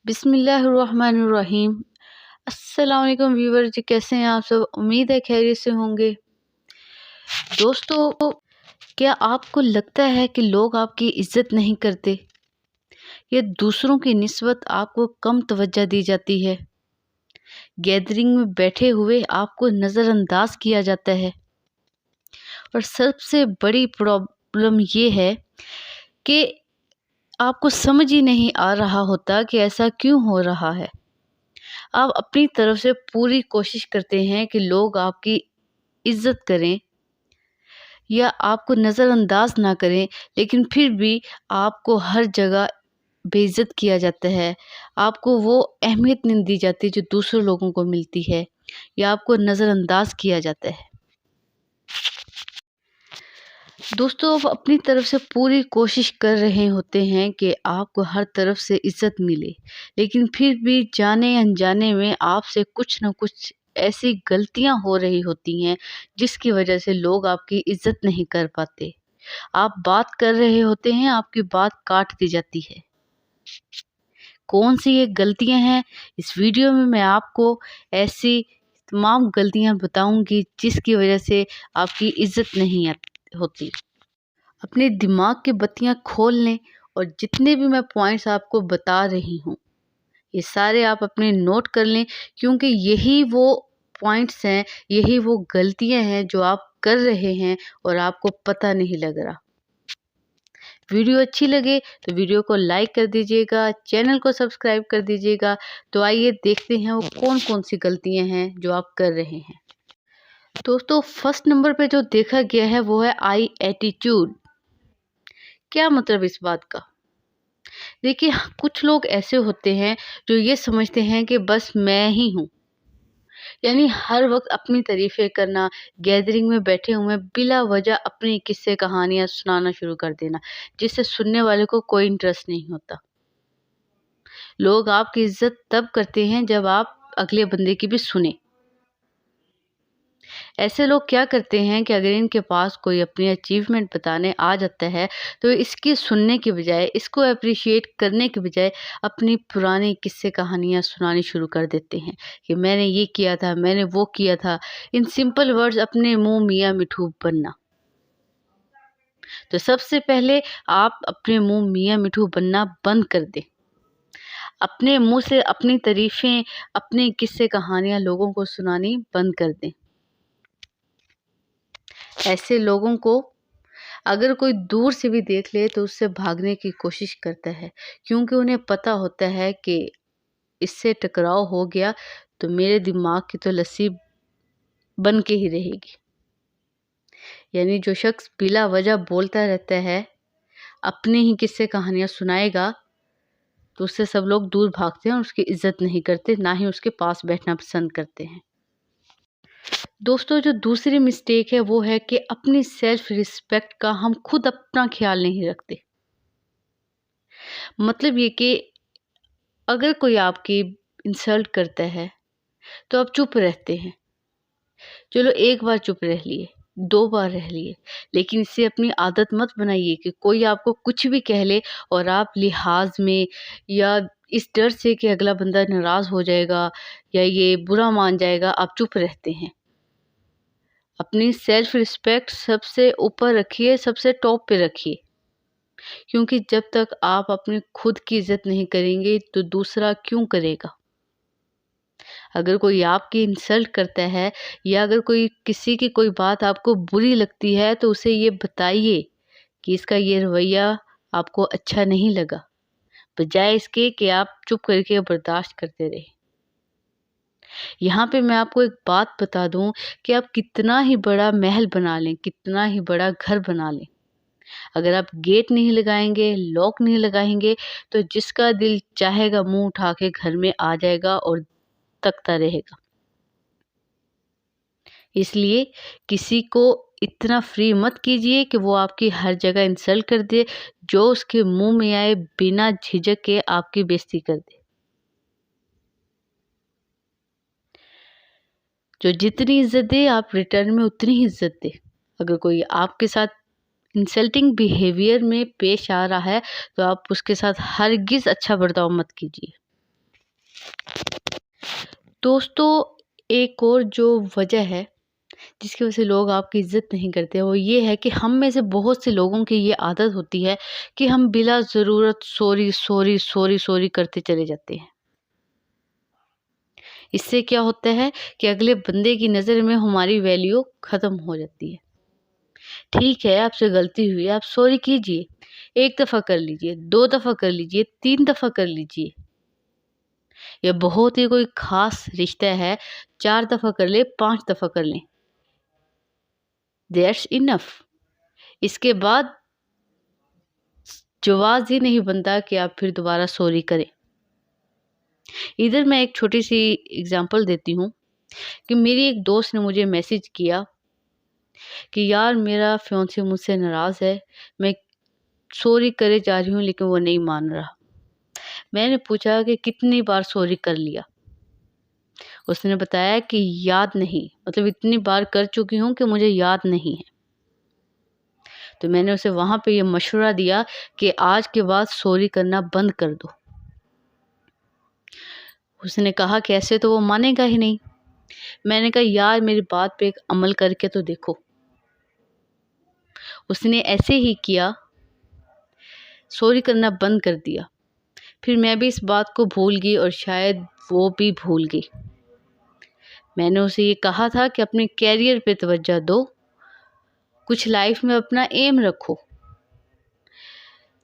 बिस्मिल्लाहिर्रहमानिर्रहीम। अस्सलाम वालेकुम व्यूवर जी, कैसे हैं आप सब? उम्मीद है खैरियत से होंगे। दोस्तों, क्या आपको लगता है कि लोग आपकी इज्जत नहीं करते या दूसरों की निस्बत आपको कम तवज्जो दी जाती है? गैदरिंग में बैठे हुए आपको नज़रअंदाज किया जाता है और सबसे बड़ी प्रॉब्लम ये है कि आपको समझ ही नहीं आ रहा होता कि ऐसा क्यों हो रहा है। आप अपनी तरफ से पूरी कोशिश करते हैं कि लोग आपकी इज़्ज़त करें या आपको नज़रअंदाज ना करें, लेकिन फिर भी आपको हर जगह बेइज़्ज़त किया जाता है। आपको वो अहमियत नहीं दी जाती जो दूसरे लोगों को मिलती है या आपको नज़रअंदाज किया जाता है। दोस्तों, आप अपनी तरफ से पूरी कोशिश कर रहे होते हैं कि आपको हर तरफ से इज़्ज़त मिले, लेकिन फिर भी जाने अनजाने में आपसे कुछ न कुछ ऐसी गलतियां हो रही होती हैं जिसकी वजह से लोग आपकी इज़्ज़त नहीं कर पाते। आप बात कर रहे होते हैं, आपकी बात काट दी जाती है। कौन सी ये गलतियां हैं? इस वीडियो में मैं आपको ऐसी तमाम गलतियां बताऊंगी जिसकी वजह से आपकी इज़्ज़त नहीं होती। अपने दिमाग की बत्तियां खोल लें और जितने भी मैं पॉइंट्स आपको बता रही हूँ, ये सारे आप अपने नोट कर लें, क्योंकि यही वो पॉइंट्स हैं, यही वो गलतियां हैं जो आप कर रहे हैं और आपको पता नहीं लग रहा। वीडियो अच्छी लगे तो वीडियो को लाइक कर दीजिएगा, चैनल को सब्सक्राइब कर दीजिएगा। तो आइए देखते हैं वो कौन कौन सी गलतियां हैं जो आप कर रहे हैं। दोस्तों, फर्स्ट नंबर पे जो देखा गया है वो है आई एटीट्यूड। क्या मतलब इस बात का? देखिए, कुछ लोग ऐसे होते हैं जो ये समझते हैं कि बस मैं ही हूँ, यानी हर वक्त अपनी तारीफें करना, गैदरिंग में बैठे हुए बिला वजह अपनी किस्से कहानियां सुनाना शुरू कर देना, जिससे सुनने वाले को कोई इंटरेस्ट नहीं होता। लोग आपकी इज्जत तब करते हैं जब आप अगले बंदे की भी सुने। ऐसे लोग क्या करते हैं कि अगर इनके पास कोई अपनी अचीवमेंट बताने आ जाता है तो इसकी सुनने के बजाय, इसको अप्रिशिएट करने के बजाय अपनी पुरानी किस्से कहानियां सुनानी शुरू कर देते हैं कि मैंने ये किया था, मैंने वो किया था। इन सिंपल वर्ड्स अपने मुंह मियाँ मिठू बनना। तो सबसे पहले आप अपने मुंह मियाँ मिठू बनना बंद कर दें। अपने मुंह से अपनी तारीफें, अपने किस्से कहानियां लोगों को सुनानी बंद कर दें। ऐसे लोगों को अगर कोई दूर से भी देख ले तो उससे भागने की कोशिश करता है, क्योंकि उन्हें पता होता है कि इससे टकराव हो गया तो मेरे दिमाग की तो लस्सी बन के ही रहेगी। यानी जो शख्स बिला वजह बोलता रहता है, अपने ही किस्से कहानियां सुनाएगा, तो उससे सब लोग दूर भागते हैं और उसकी इज्जत नहीं करते, ना ही उसके पास बैठना पसंद करते हैं। दोस्तों, जो दूसरी मिस्टेक है वो है कि अपनी सेल्फ रिस्पेक्ट का हम खुद अपना ख्याल नहीं रखते। मतलब ये कि अगर कोई आपकी इंसल्ट करता है तो आप चुप रहते हैं। चलो, एक बार चुप रह लिए, 2 बार रह लिए, लेकिन इससे अपनी आदत मत बनाइए कि कोई आपको कुछ भी कह ले और आप लिहाज में या इस डर से कि अगला बंदा नाराज़ हो जाएगा या ये बुरा मान जाएगा, आप चुप रहते हैं। अपनी सेल्फ रिस्पेक्ट सबसे ऊपर रखिए, सबसे टॉप पे रखिए, क्योंकि जब तक आप अपनी खुद की इज्जत नहीं करेंगे तो दूसरा क्यों करेगा। अगर कोई आपकी इंसल्ट करता है या अगर कोई किसी की कोई बात आपको बुरी लगती है तो उसे ये बताइए कि इसका ये रवैया आपको अच्छा नहीं लगा, बजाय इसके कि आप चुप करके बर्दाश्त करते रहे। यहाँ पे मैं आपको एक बात बता दूं कि आप कितना ही बड़ा महल बना लें, कितना ही बड़ा घर बना लें, अगर आप गेट नहीं लगाएंगे, लॉक नहीं लगाएंगे, तो जिसका दिल चाहेगा मुंह उठा के घर में आ जाएगा और तकता रहेगा। इसलिए किसी को इतना फ्री मत कीजिए कि वो आपकी हर जगह इंसल्ट कर दे, जो उसके मुंह में आए बिना झिझक के आपकी बेइज्जती कर दे। जो जितनी इज्जत दे आप रिटर्न में उतनी ही इज्जत दे। अगर कोई आपके साथ इंसल्टिंग बिहेवियर में पेश आ रहा है तो आप उसके साथ हरगिज़ अच्छा बर्ताव मत कीजिए। दोस्तों, एक और जो वजह है जिसकी वजह से लोग आपकी इज़्ज़त नहीं करते, वो ये है कि हम में से बहुत से लोगों की ये आदत होती है कि हम बिला ज़रूरत सॉरी, सॉरी, सॉरी, सॉरी करते चले जाते हैं। इससे क्या होता है कि अगले बंदे की नज़र में हमारी वैल्यू ख़त्म हो जाती है। ठीक है, आपसे गलती हुई, आप सॉरी कीजिए। 1 दफ़ा कर लीजिए, 2 दफ़ा कर लीजिए, 3 दफ़ा कर लीजिए। या बहुत ही कोई ख़ास रिश्ता है, 4 दफ़ा कर लें, 5 दफ़ा कर लें। That's enough. इसके बाद जवाज़ ही नहीं बनता कि आप फिर दोबारा सॉरी करें। इधर मैं एक छोटी-सी एग्ज़ाम्पल देती हूँ कि मेरी एक दोस्त ने मुझे मैसेज किया कि यार मेरा फियांसे मुझसे नाराज़ है, मैं सॉरी करे जा रही हूँ लेकिन वो नहीं मान रहा। मैंने पूछा कि कितनी बार सॉरी कर लिया? उसने बताया कि याद नहीं, मतलब इतनी बार कर चुकी हूँ कि मुझे याद नहीं है। तो मैंने उसे वहाँ पे ये मशवरा दिया कि आज के बाद सॉरी करना बंद कर दो। उसने कहा कि ऐसे तो वो मानेगा ही नहीं। मैंने कहा यार मेरी बात पे एक अमल करके तो देखो। उसने ऐसे ही किया, सॉरी करना बंद कर दिया। फिर मैं भी इस बात को भूल गई और शायद वो भी भूल गई। मैंने उसे ये कहा था कि अपने कैरियर पे तवज्जो दो, कुछ लाइफ में अपना एम रखो।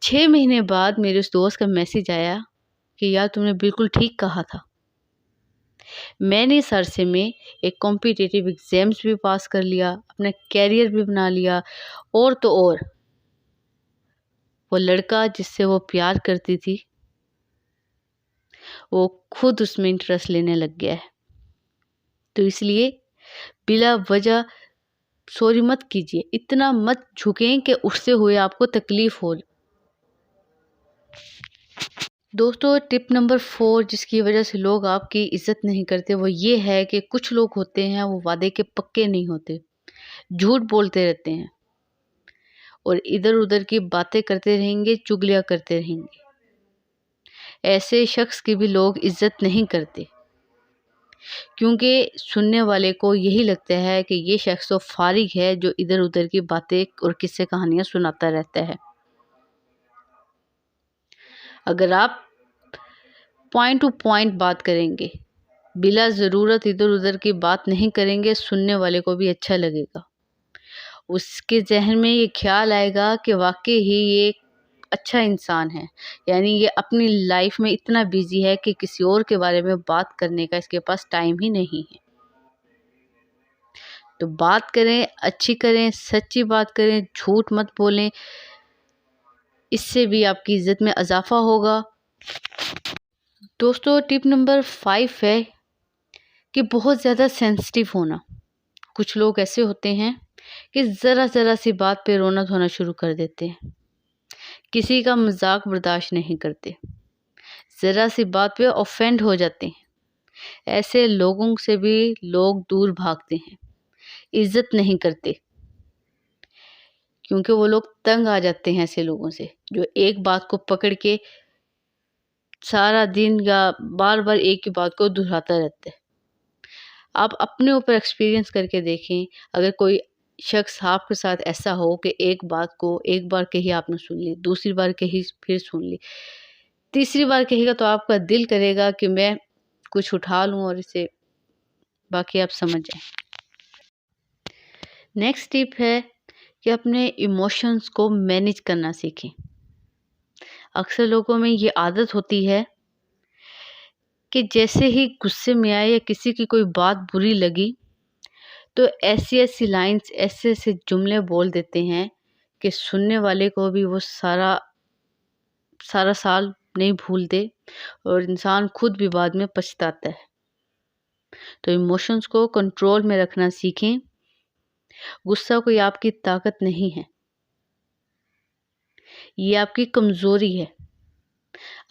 6 महीने बाद मेरे उस दोस्त का मैसेज आया कि यार तुमने बिल्कुल ठीक कहा था। मैंने इस अरसे में एक कॉम्पिटिटिव एग्ज़ाम्स भी पास कर लिया, अपना कैरियर भी बना लिया और तो और वो लड़का जिससे वो प्यार करती थी, वो खुद उसमें इंटरेस्ट लेने लग गया है। तो इसलिए बिला वजह सॉरी मत कीजिए, इतना मत झुकें कि उससे हुए आपको तकलीफ़ हो। दोस्तों, टिप नंबर 4 जिसकी वजह से लोग आपकी इज़्ज़त नहीं करते वो ये है कि कुछ लोग होते हैं वो वादे के पक्के नहीं होते, झूठ बोलते रहते हैं और इधर-उधर की बातें करते रहेंगे, चुगलियाँ करते रहेंगे। ऐसे शख्स की भी लोग इज़्ज़त नहीं करते, क्योंकि सुनने वाले को यही लगता है कि ये शख्स तो फारिग है जो इधर-उधर की बातें और किस्से कहानियाँ सुनाता रहता है। अगर आप पॉइंट टू पॉइंट बात करेंगे, बिला ज़रूरत इधर-उधर की बात नहीं करेंगे, सुनने वाले को भी अच्छा लगेगा। उसके ज़हन में ये ख़्याल आएगा कि वाक़ई ही ये अच्छा इंसान है, यानी ये अपनी लाइफ में इतना बिज़ी है कि किसी और के बारे में बात करने का इसके पास टाइम ही नहीं है। तो बात करें, अच्छी करें, सच्ची बात करें, झूठ मत बोलें, इससे भी आपकी इज़्ज़त में इज़ाफ़ा होगा। दोस्तों, टिप नंबर 5 है कि बहुत ज़्यादा सेंसिटिव होना। कुछ लोग ऐसे होते हैं कि ज़रा-ज़रा सी बात पे रोना-धोना शुरू कर देते हैं। किसी का मज़ाक बर्दाश्त नहीं करते। ज़रा सी बात पे ऑफेंड हो जाते हैं। ऐसे लोगों से भी लोग दूर भागते हैं, इज़्ज़त नहीं करते, क्योंकि वो लोग तंग आ जाते हैं ऐसे लोगों से, जो एक बात को पकड़ के सारा दिन या बार-बार एक ही बात को दोहराता रहता है। आप अपने ऊपर एक्सपीरियंस करके देखें, अगर कोई शख्स आपके साथ ऐसा हो कि एक बात को एक बार कही आपने सुन ली, दूसरी बार कही फिर सुन ली, तीसरी बार कहेगा तो आपका दिल करेगा कि मैं कुछ उठा लूँ और इसे बाकी आप समझ जाएँ। नेक्स्ट टिप है कि अपने इमोशंस को मैनेज करना सीखें। अक्सर लोगों में ये आदत होती है कि जैसे ही गुस्से में आए या किसी की कोई बात बुरी लगी, तो ऐसी-ऐसी लाइन्स, ऐसे-ऐसे जुमले बोल देते हैं कि सुनने वाले को भी वो सारा सारा साल नहीं भूलते और इंसान खुद भी बाद में पछताता है। तो इमोशंस को कंट्रोल में रखना सीखें। गुस्सा कोई आपकी ताकत नहीं है, ये आपकी कमज़ोरी है।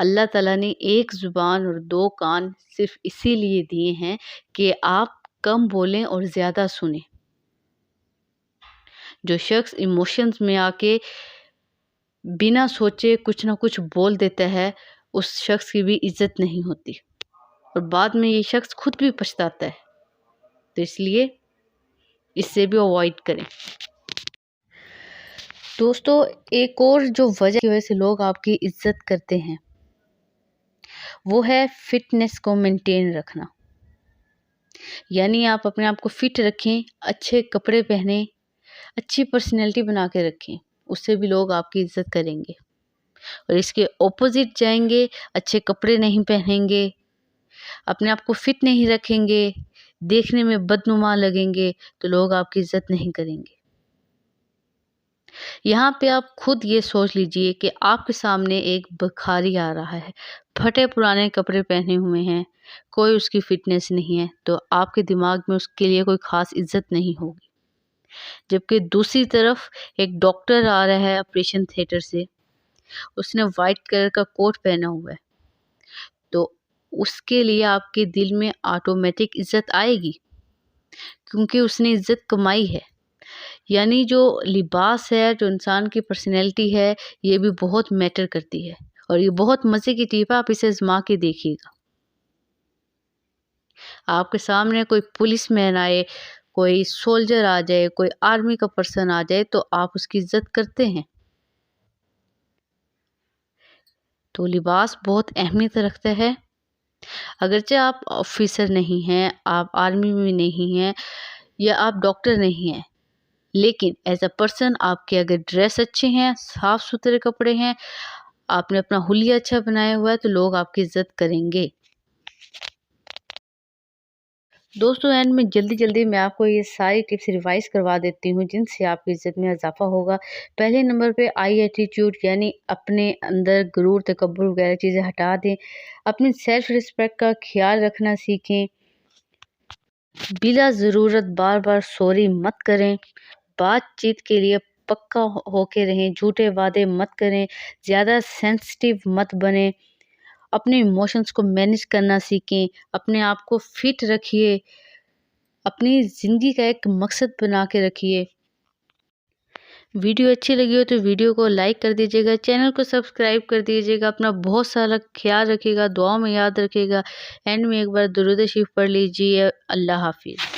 अल्लाह ताला ने एक ज़ुबान और 2 कान सिर्फ़ इसीलिए दिए हैं कि आप कम बोलें और ज़्यादा सुनें। जो शख्स इमोशंस में आके बिना सोचे कुछ ना कुछ बोल देता है, उस शख्स की भी इज़्ज़त नहीं होती। और बाद में ये शख्स खुद भी पछताता है। तो इसलिए इससे भी अवॉइड करें। दोस्तों, एक और जो वजह की वजह से लोग आपकी इज्जत करते हैं वो है फिटनेस को मेंटेन रखना। यानी आप अपने आप को फिट रखें, अच्छे कपड़े पहने, अच्छी पर्सनैलिटी बना के रखें, उससे भी लोग आपकी इज्जत करेंगे। और इसके ऑपोजिट जाएंगे, अच्छे कपड़े नहीं पहनेंगे, अपने आप को फिट नहीं रखेंगे, देखने में बदनुमा लगेंगे, तो लोग आपकी इज्जत नहीं करेंगे। यहाँ पे आप खुद ये सोच लीजिए कि आपके सामने एक भिखारी आ रहा है, फटे पुराने कपड़े पहने हुए हैं, कोई उसकी फिटनेस नहीं है, तो आपके दिमाग में उसके लिए कोई ख़ास इज्जत नहीं होगी। जबकि दूसरी तरफ एक डॉक्टर आ रहा है ऑपरेशन थिएटर से, उसने वाइट कलर का कोट पहना हुआ है, तो उसके लिए आपके दिल में ऑटोमेटिक इज्जत आएगी, क्योंकि उसने इज्जत कमाई है। यानी जो लिबास है, जो इंसान की पर्सनैलिटी है, ये भी बहुत मैटर करती है। और ये बहुत मज़े की टिप है, आप इसे आजमा के देखिएगा। आपके सामने कोई पुलिसमैन आए, कोई सोल्जर आ जाए, कोई आर्मी का पर्सन आ जाए, तो आप उसकी इज्जत करते हैं। तो लिबास बहुत अहमियत रखता है। अगरचे आप ऑफिसर नहीं हैं, आप आर्मी में नहीं हैं, या आप डॉक्टर नहीं हैं, लेकिन एज अ पर्सन आपके अगर ड्रेस अच्छे हैं, साफ सुथरे कपड़े हैं, आपने अपना हुलिया अच्छा बनाया हुआ है, तो लोग आपकी इज्जत करेंगे। दोस्तों, एंड में जल्दी मैं आपको ये सारी टिप्स रिवाइज करवा देती हूँ, जिनसे आपकी इज्जत में इजाफा होगा। पहले नंबर पे आई एटीट्यूड, यानी अपने अंदर गुरूर, तकब्बुर वगैरह चीज़ें हटा दें। अपनी सेल्फ रिस्पेक्ट का ख्याल रखना सीखें। बिला ज़रूरत बार सॉरी मत करें। बातचीत के लिए पक्का होके रहें, झूठे वादे मत करें, ज़्यादा सेंसिटिव मत बने। अपने इमोशंस को मैनेज करना सीखें, अपने आप को फिट रखिए, अपनी ज़िंदगी का एक मकसद बना के रखिए। वीडियो अच्छी लगी हो तो वीडियो को लाइक कर दीजिएगा, चैनल को सब्सक्राइब कर दीजिएगा। अपना बहुत सारा ख्याल रखिएगा, दुआ में याद रखिएगा। एंड में एक बार दुरूद शरीफ पढ़ लीजिए। अल्लाह हाफिज़।